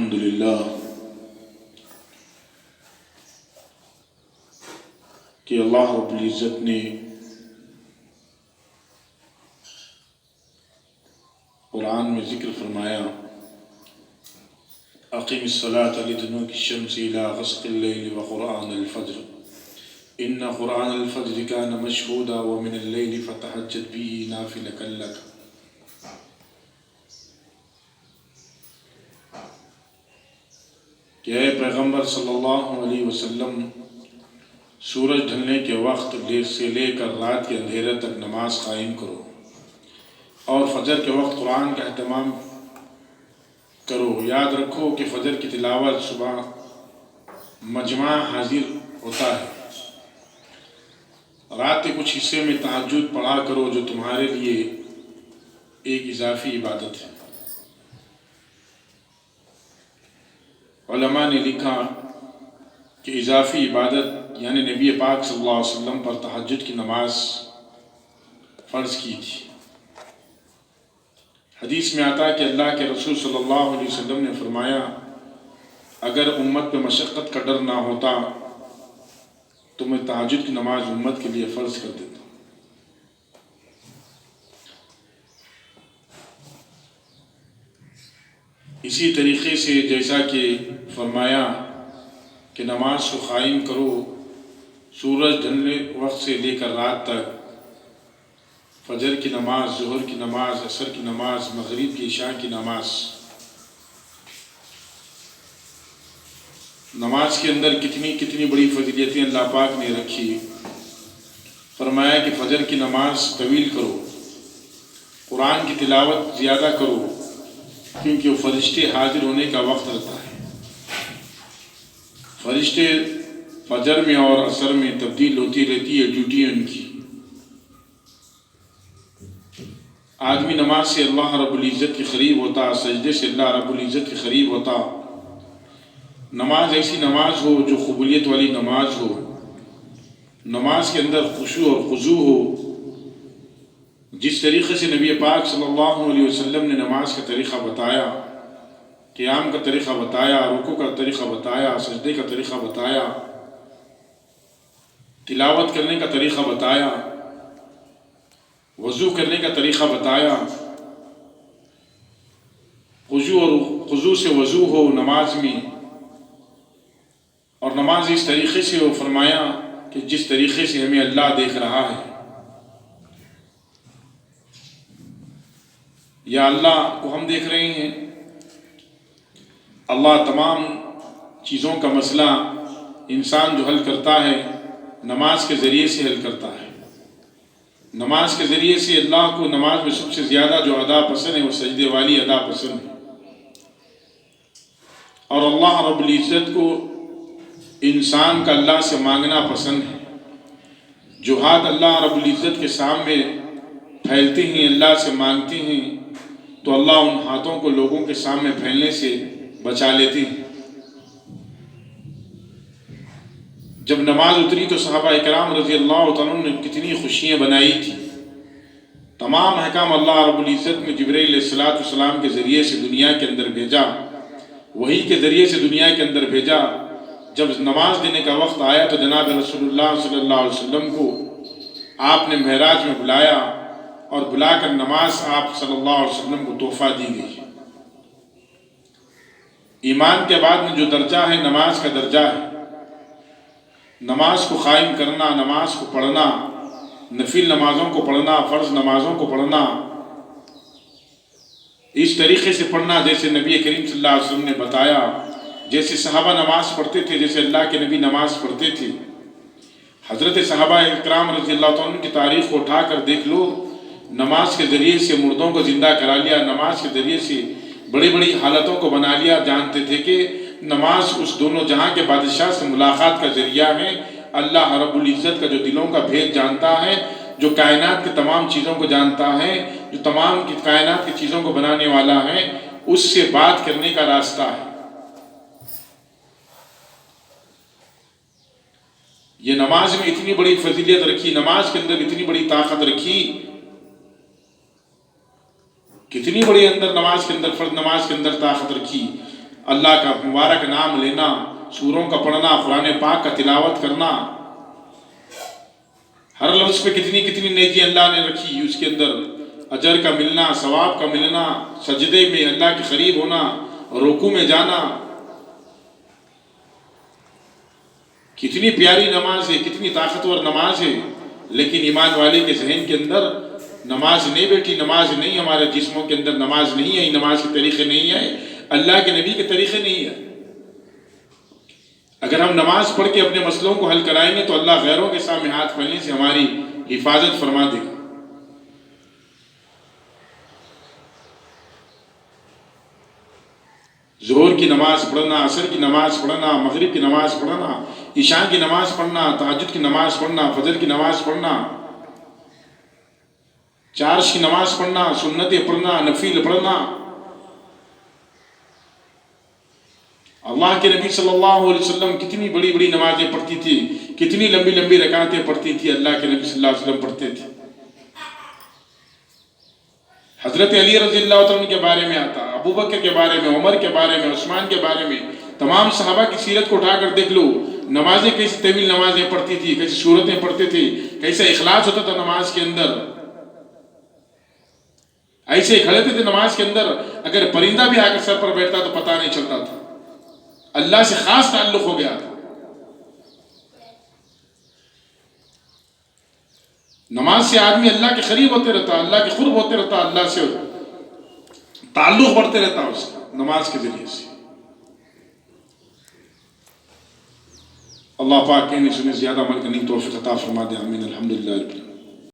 الحمدللہ کہ اللہ رب العزت نے قرآن میں ذکر فرمایا اقیم الصلاۃ لدنوک الشمس الی غسق اللیل وقرآن الفجر ان قرآن الفجر کان مشہودا ومن اللیل فتہجد به نافلۃ لک۔ کہ اے پیغمبر صلی اللہ علیہ وسلم سورج ڈھلنے کے وقت سے لے کر رات کے اندھیرے تک نماز قائم کرو اور فجر کے وقت قرآن کا اہتمام کرو۔ یاد رکھو کہ فجر کی تلاوت صبح مجمع حاضر ہوتا ہے۔ رات کے کچھ حصے میں تہجد پڑھا کرو جو تمہارے لیے ایک اضافی عبادت ہے۔ علماء نے لکھا کہ اضافی عبادت یعنی نبی پاک صلی اللہ علیہ وسلم پر تہجد کی نماز فرض کی تھی۔ حدیث میں آتا ہے کہ اللہ کے رسول صلی اللہ علیہ وسلم نے فرمایا اگر امت پہ مشقت کا ڈر نہ ہوتا تو میں تہجد کی نماز امت کے لیے فرض کر دیتا۔ اسی طریقے سے جیسا کہ فرمایا کہ نماز کو قائم کرو سورج ڈھلنے وقت سے لے کر رات تک، فجر کی نماز، ظہر کی نماز، عصر کی نماز، مغرب کی عشاء کی نماز۔ نماز کے اندر کتنی بڑی فضیلتیں اللہ پاک نے رکھی۔ فرمایا کہ فجر کی نماز طویل کرو، قرآن کی تلاوت زیادہ کرو کیونکہ وہ فرشتے حاضر ہونے کا وقت رہتا ہے۔ فرشتے فجر میں اور عصر میں تبدیل ہوتی رہتی ہے ڈیوٹی ان کی۔ آدمی نماز سے اللہ رب العزت کے قریب ہوتا، سجدے سے اللہ رب العزت کے قریب ہوتا۔ نماز ایسی نماز ہو جو قبولیت والی نماز ہو، نماز کے اندر خشوع اور خضوع ہو۔ جس طریقے سے نبی پاک صلی اللہ علیہ وسلم نے نماز کا طریقہ بتایا، قیام کا طریقہ بتایا، رکوع کا طریقہ بتایا، سجدے کا طریقہ بتایا، تلاوت کرنے کا طریقہ بتایا، وضو کرنے کا طریقہ بتایا، خضوع سے وضو ہو نماز میں، اور نماز اس طریقے سے ہو فرمایا کہ جس طریقے سے ہمیں اللہ دیکھ رہا ہے۔ یا اللہ کو ہم دیکھ رہے ہیں؟ اللہ تمام چیزوں کا مسئلہ انسان جو حل کرتا ہے نماز کے ذریعے سے حل کرتا ہے۔ نماز کے ذریعے سے اللہ کو نماز میں سب سے زیادہ جو ادا پسند ہے وہ سجدے والی ادا پسند ہے، اور اللہ رب العزت کو انسان کا اللہ سے مانگنا پسند ہے۔ جو ہاتھ اللہ رب العزت کے سامنے پھیلتے ہیں اللہ سے مانگتے ہیں تو اللہ ان ہاتھوں کو لوگوں کے سامنے پھیلنے سے بچا لیتے ہیں۔ جب نماز اتری تو صحابہ اکرام رضی اللہ تعالیٰ عنہ نے کتنی خوشیاں بنائی تھی۔ تمام احکام اللہ رب العزت نے جبرائیل علیہ السلام کے ذریعے سے دنیا کے اندر بھیجا، وحی کے ذریعے سے دنیا کے اندر بھیجا۔ جب نماز دینے کا وقت آیا تو جناب رسول اللہ صلی اللہ علیہ وسلم کو آپ نے معراج میں بلایا اور بلا کر نماز آپ صلی اللہ علیہ وسلم کو تحفہ دی گئی۔ ایمان کے بعد میں جو درجہ ہے نماز کا درجہ ہے۔ نماز کو قائم کرنا، نماز کو پڑھنا، نفل نمازوں کو پڑھنا، فرض نمازوں کو پڑھنا، اس طریقے سے پڑھنا جیسے نبی کریم صلی اللہ علیہ وسلم نے بتایا، جیسے صحابہ نماز پڑھتے تھے، جیسے اللہ کے نبی نماز پڑھتے تھے۔ حضرت صحابہ اکرام رضی اللہ عنہ کی تاریخ کو اٹھا کر دیکھ لو، نماز کے ذریعے سے مردوں کو زندہ کرا لیا، نماز کے ذریعے سے بڑی بڑی حالتوں کو بنا لیا۔ جانتے تھے کہ نماز اس دونوں جہاں کے بادشاہ سے ملاقات کا ذریعہ ہے۔ اللہ رب العزت کا جو دلوں کا بھید جانتا ہے، جو کائنات کی تمام چیزوں کو جانتا ہے، جو تمام کی کائنات کی چیزوں کو بنانے والا ہے، اس سے بات کرنے کا راستہ ہے۔ یہ نماز میں اتنی بڑی فضیلت رکھی، نماز کے اندر اتنی بڑی طاقت رکھی، کتنی بڑی اندر نماز کے اندر فرض نماز کے اندر طاقت رکھی۔ اللہ کا مبارک نام لینا، سوروں کا پڑھنا، قرآن پاک کا تلاوت کرنا، ہر لفظ پہ کتنی کتنی نیکی اللہ نے رکھی، اس کے اندر اجر کا ملنا، ثواب کا ملنا، سجدے میں اللہ کے قریب ہونا، رکوع میں جانا. کتنی پیاری نماز ہے، کتنی طاقتور نماز ہے، لیکن ایمان والے کے ذہن کے اندر نماز نہیں بیٹھی، نماز نہیں، ہمارے جسموں کے اندر نماز نہیں ہے، نماز کے طریقے نہیں ہے، اللہ کے نبی کے طریقے نہیں ہے. اگر ہم نماز پڑھ کے اپنے مسئلوں کو حل کرائیں گے تو اللہ غیروں کے سامنے ہاتھ پھیلنے سے ہماری حفاظت فرما دے گا. ظہر کی نماز پڑھنا، عصر کی نماز پڑھنا، مغرب کی نماز پڑھنا، عشاء کی نماز پڑھنا، تہجد کی نماز پڑھنا، فجر کی نماز پڑھنا، چارش کی نماز پڑھنا، سنتیں پڑھنا، نفل پڑھنا. اللہ کے نبی صلی اللہ علیہ وسلم کتنی بڑی بڑی نمازیں پڑھتی تھی، کتنی لمبی لمبی رکعتیں پڑھتی تھی، اللہ کے نبی صلی اللہ علیہ وسلم پڑھتے تھے. حضرت علی رضی اللہ عنہ کے بارے میں آتا، ابو بکر کے بارے میں، عمر کے بارے میں، عثمان کے بارے میں، تمام صحابہ کی سیرت کو اٹھا کر دیکھ لو. نمازیں کیسی طویل نمازیں پڑھتی تھی، کیسی سورتیں پڑھتے تھے، کیسا اخلاص ہوتا تھا نماز کے اندر. ایسے کھڑے تھے نماز کے اندر، اگر پرندہ بھی آ کر سر پر بیٹھتا تو پتہ نہیں چلتا تھا، اللہ سے خاص تعلق ہو گیا تھا. نماز سے آدمی اللہ کے قریب ہوتے رہتا، اللہ کے قرب ہوتے رہتا، اللہ سے تعلق بڑھتے رہتا اس کا نماز کے ذریعے سے. اللہ پاک کہنے سنے زیادہ عمل کرنے کی توفیق عطا فرما دے. آمین. الحمدللہ.